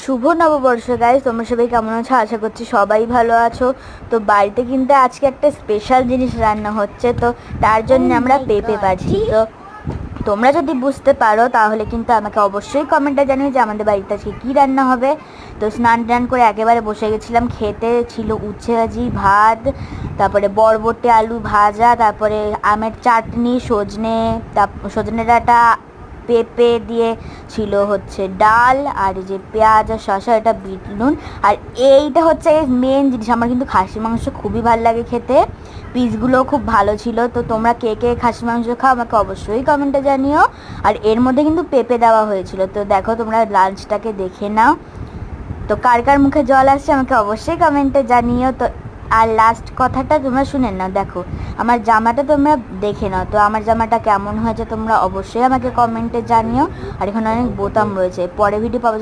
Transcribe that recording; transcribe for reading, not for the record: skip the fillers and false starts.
শুভ নববর্ষ গাইস, তোমরা সবাই কেমন আছো? আশা করছি সবাই ভালো আছো। তো বাড়িতে কিন্তু আজকে একটা স্পেশাল জিনিস রান্না হচ্ছে, তো তার জন্য আমরা পেঁপে পাচ্ছি। তো তোমরা যদি বুঝতে পারো তাহলে কিন্তু আমাকে অবশ্যই কমেন্টে জানিও যে আমাদের বাড়িতে আজকে কী রান্না হবে। তো স্নান টান করে একেবারে বসে গেছিলাম খেতে। ছিল উচ্ছে ভাজি, ভাত, তারপরে বরবটি আলু ভাজা, তারপরে আমের চাটনি, সজনে ডাঁটা, পেঁপে দিয়ে ছিল হচ্ছে ডাল, আর এই যে পেঁয়াজ আর শসা, এটা বিট নুন। আর এইটা হচ্ছে মেন জিনিস, আমার কিন্তু খাসির মাংস খুবই ভালো লাগে খেতে, পিসগুলোও খুব ভালো ছিল। তো তোমরা কে কে খাসির মাংস খাও আমাকে অবশ্যই কমেন্টে জানিও। আর এর মধ্যে কিন্তু পেঁপে দেওয়া হয়েছিল। তো দেখো, তোমরা লাঞ্চটাকে দেখে নাও। তো কার কার মুখে জল আসছে আমাকে অবশ্যই কমেন্টে জানিও। তো আর লাস্ট কথাটা তোমরা শুনে নাও, দেখো আমার জামাটা তোমরা দেখে নাও। তো আমার জামাটা কেমন হয়েছে তোমরা অবশ্যই আমাকে কমেন্টে জানিও। আর এখানে অনেক বোতাম রয়েছে, পরে ভিডিও পাবো।